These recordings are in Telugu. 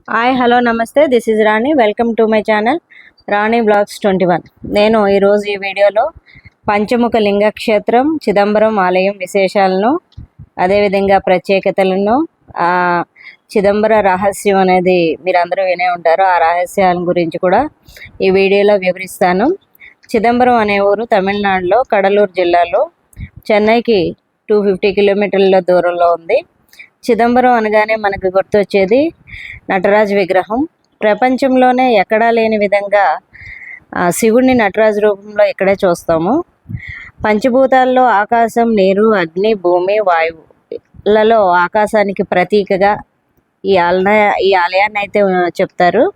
హాయ్ హలో నమస్తే, this is Rani. Welcome to my channel Rani blogs 21. నేను ఈరోజు ఈ వీడియోలో పంచముఖ లింగక్షేత్రం చిదంబరం ఆలయం విశేషాలను, అదేవిధంగా ప్రత్యేకతలను, చిదంబర రహస్యం అనేది మీరందరూ వినే ఉంటారు. ఆ రహస్యాల గురించి కూడా ఈ వీడియోలో వివరిస్తాను. చిదంబరం అనే ఊరు తమిళనాడులో కడలూరు జిల్లాలో చెన్నైకి 250 కిలోమీటర్ల దూరంలో ఉంది. చిదంబరం అనగానే మనకు గుర్తొచ్చేది నటరాజ విగ్రహం. ప్రపంచంలోనే ఎక్కడా లేని విధంగా శివుడిని నటరాజు రూపంలో ఇక్కడే చూస్తాము. పంచభూతాల్లో ఆకాశం, నీరు, అగ్ని, భూమి, వాయువులలో ఆకాశానికి ప్రతీకగా ఈ ఆలయాన్ని అయితే చెప్తారు.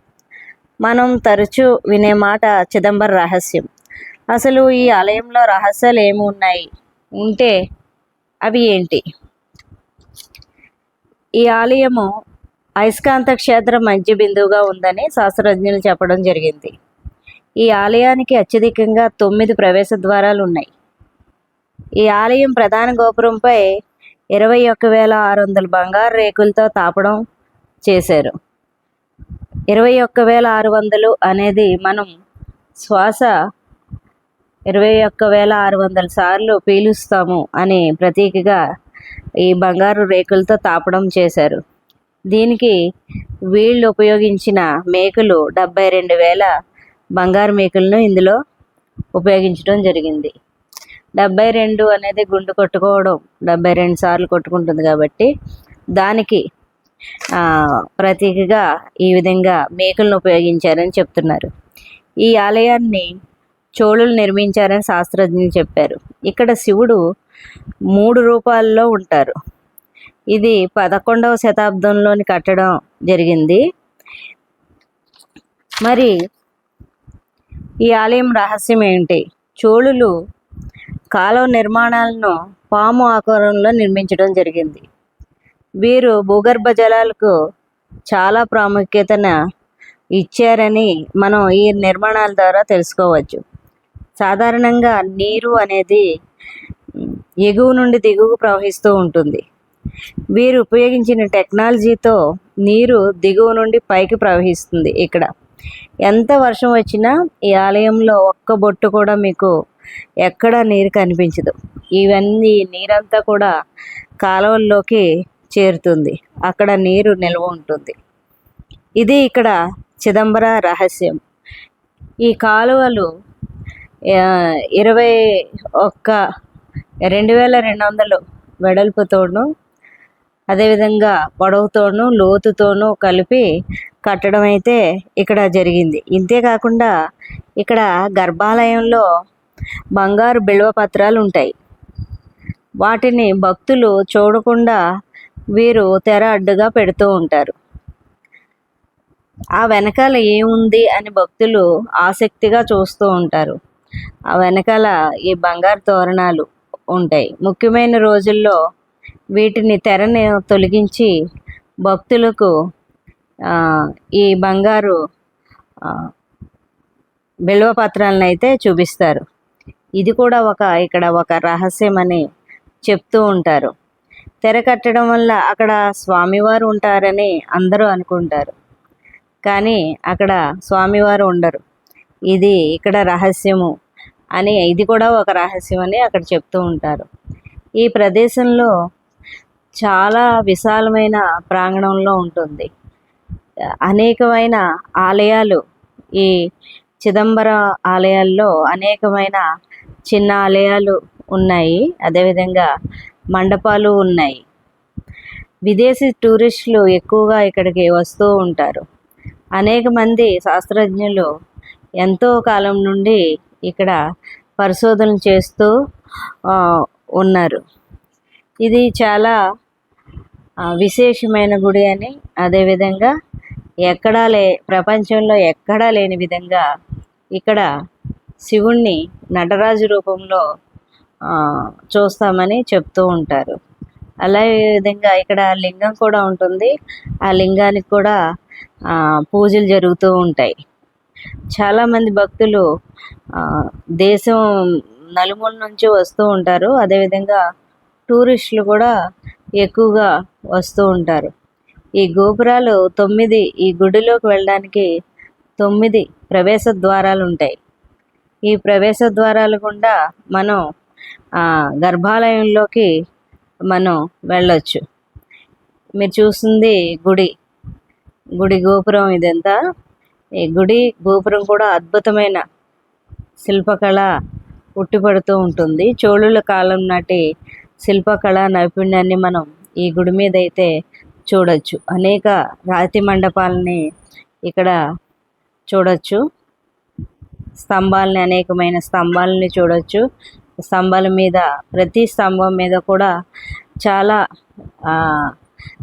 మనం తరచూ వినే మాట చిదంబర రహస్యం. అసలు ఈ ఆలయంలో రహస్యాలు ఏమి ఉన్నాయి, ఉంటే అవి ఏంటి? ఈ ఆలయము అయస్కాంత క్షేత్రం మధ్య బిందువుగా ఉందని శాస్త్రజ్ఞులు చెప్పడం జరిగింది. ఈ ఆలయానికి అత్యధికంగా 9 ప్రవేశ ద్వారాలు ఉన్నాయి. ఈ ఆలయం ప్రధాన గోపురంపై 21,600 బంగారు రేకులతో తాపడం చేశారు. 21,600 అనేది మనం శ్వాస 21,600 సార్లు పీలుస్తాము అని ప్రతీకగా ఈ బంగారు రేకులతో తాపడం చేశారు. దీనికి వీళ్ళు ఉపయోగించిన మేకులు 72,000 బంగారు మేకులను ఇందులో ఉపయోగించడం జరిగింది. 72 అనేది గుండు కొట్టుకోవడం 72 సార్లు కొట్టుకుంటుంది కాబట్టి దానికి ప్రతీకగా ఈ విధంగా మేకులను ఉపయోగించారని చెప్తున్నారు. ఈ ఆలయాన్ని చోళులు నిర్మించారని శాస్త్రజ్ఞులు చెప్పారు. ఇక్కడ శివుడు 3 రూపాల్లో ఉంటారు. ఇది 11వ శతాబ్దంలోని కట్టడం జరిగింది. మరి ఈ ఆలయం రహస్యం ఏంటి? చోళులు కాలువ నిర్మాణాలను పాము ఆకారంలో నిర్మించడం జరిగింది. వీరు భూగర్భ జలాలకు చాలా ప్రాముఖ్యతను ఇచ్చారని మనం ఈ నిర్మాణాల ద్వారా తెలుసుకోవచ్చు. సాధారణంగా నీరు అనేది ఎగువ నుండి దిగువకు ప్రవహిస్తూ ఉంటుంది. వీరు ఉపయోగించిన టెక్నాలజీతో నీరు దిగువ నుండి పైకి ప్రవహిస్తుంది. ఇక్కడ ఎంత వర్షం వచ్చినా ఈ ఆలయంలో ఒక్క బొట్టు కూడా మీకు ఎక్కడ నీరు కనిపించదు. ఇవన్నీ నీరంతా కూడా కాలువల్లోకి చేరుతుంది. అక్కడ నీరు నిల్వ ఉంటుంది. ఇది ఇక్కడ చిదంబర రహస్యం. ఈ కాలువలు 2,200 వెడల్పుతోనూ, అదేవిధంగా పొడవుతోనూ, లోతుతోనూ కలిపి కట్టడం అయితే ఇక్కడ జరిగింది. ఇంతేకాకుండా ఇక్కడ గర్భాలయంలో బంగారు బిల్వపత్రాలు ఉంటాయి. వాటిని భక్తులు చూడకుండా వీరు తెర అడ్డుగా పెడుతూ ఉంటారు. ఆ వెనకాల ఏముంది అని భక్తులు ఆసక్తిగా చూస్తూ ఉంటారు. ఆ వెనకాల ఈ బంగారు తోరణాలు ఉంటాయి. ముఖ్యమైన రోజుల్లో వీటిని తెరని తొలగించి భక్తులకు ఈ బంగారు బిల్వపత్రాలను అయితే చూపిస్తారు. ఇది కూడా ఇక్కడ ఒక రహస్యం అని చెప్తూ ఉంటారు. తెర కట్టడం వల్ల అక్కడ స్వామివారు ఉంటారని అందరూ అనుకుంటారు, కానీ అక్కడ స్వామివారు ఉండరు. ఇది ఇక్కడ రహస్యము అని, ఇది కూడా ఒక రహస్యం అని అక్కడ చెప్తూ ఉంటారు. ఈ ప్రదేశంలో చాలా విశాలమైన ప్రాంగణంలో ఉంటుంది. అనేకమైన ఆలయాలు, ఈ చిదంబర ఆలయాల్లో అనేకమైన చిన్న ఆలయాలు ఉన్నాయి. అదేవిధంగా మండపాలు ఉన్నాయి. విదేశీ టూరిస్టులు ఎక్కువగా ఇక్కడికి వస్తూ ఉంటారు. అనేక మంది శాస్త్రజ్ఞులు ఎంతో కాలం నుండి ఇక్కడ పరిశోధనలు చేస్తూ ఉన్నారు. ఇది చాలా విశేషమైన గుడి అని, అదేవిధంగా ప్రపంచంలో ఎక్కడా లేని విధంగా ఇక్కడ శివుణ్ణి నటరాజు రూపంలో చూస్తామని చెప్తూ ఉంటారు. అలాగే విధంగా ఇక్కడ లింగం కూడా ఉంటుంది. ఆ లింగానికి కూడా పూజలు జరుగుతూ ఉంటాయి. చాలామంది భక్తులు దేశం నలుమూల నుంచి వస్తూ ఉంటారు. అదేవిధంగా టూరిస్టులు కూడా ఎక్కువగా వస్తూ ఉంటారు. ఈ గోపురాలు 9, ఈ గుడిలోకి వెళ్ళడానికి 9 ప్రవేశ ద్వారాలు ఉంటాయి. ఈ ప్రవేశ ద్వారాల గుండా మనం గర్భాలయంలోకి మనం వెళ్ళొచ్చు. మీరు చూస్తుంది గుడి గోపురం ఇదంతా. ఈ గుడి గోపురం కూడా అద్భుతమైన శిల్పకళ ఉట్టిపడుతూ ఉంటుంది. చోళుల కాలం నాటి శిల్పకళ నైపుణ్యాన్ని మనం ఈ గుడి మీద అయితే చూడొచ్చు. అనేక రాతి మండపాలని ఇక్కడ చూడొచ్చు. అనేకమైన స్తంభాలని చూడొచ్చు. స్తంభాల మీద, ప్రతి స్తంభం మీద కూడా చాలా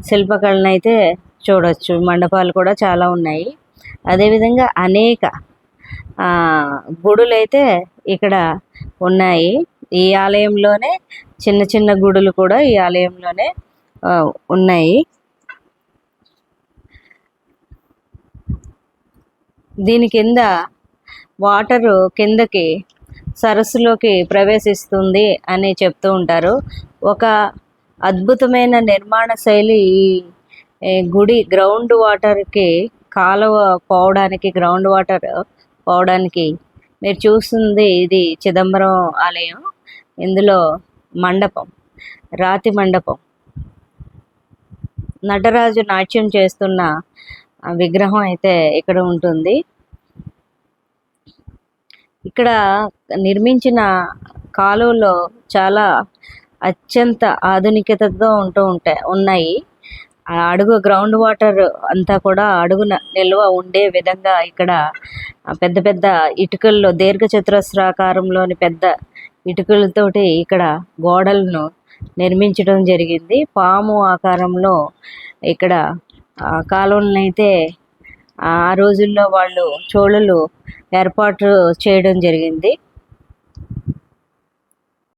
శిల్పకళను అయితే చూడొచ్చు. మండపాలు కూడా చాలా ఉన్నాయి. అదేవిధంగా అనేక గుడులు అయితే ఇక్కడ ఉన్నాయి. ఈ ఆలయంలోనే చిన్న చిన్న గుడులు కూడా ఈ ఆలయంలోనే ఉన్నాయి. దీని కింద వాటరు కిందకి సరస్సులోకి ప్రవేశిస్తుంది అని చెప్తూ ఉంటారు. ఒక అద్భుతమైన నిర్మాణ శైలి ఈ గుడి గ్రౌండ్ వాటర్కి గ్రౌండ్ వాటర్ పోవడానికి మీరు చూస్తుంది ఇది చిదంబరం ఆలయం. ఇందులో మండపం, రాతి మండపం, నటరాజు నాట్యం చేస్తున్న విగ్రహం అయితే ఇక్కడ ఉంటుంది. ఇక్కడ నిర్మించిన కాలువలో చాలా అత్యంత ఆధునికతతో ఉన్నాయి. అడుగు గ్రౌండ్ వాటర్ అంతా కూడా అడుగున నిల్వ ఉండే విధంగా ఇక్కడ పెద్ద పెద్ద ఇటుకల్లో, దీర్ఘచతురస్రాకారంలోని పెద్ద ఇటుకలతోటి ఇక్కడ గోడలను నిర్మించడం జరిగింది. పాము ఆకారంలో ఇక్కడ కాలువలను అయితే ఆ రోజుల్లో చోళులు ఏర్పాటు చేయడం జరిగింది.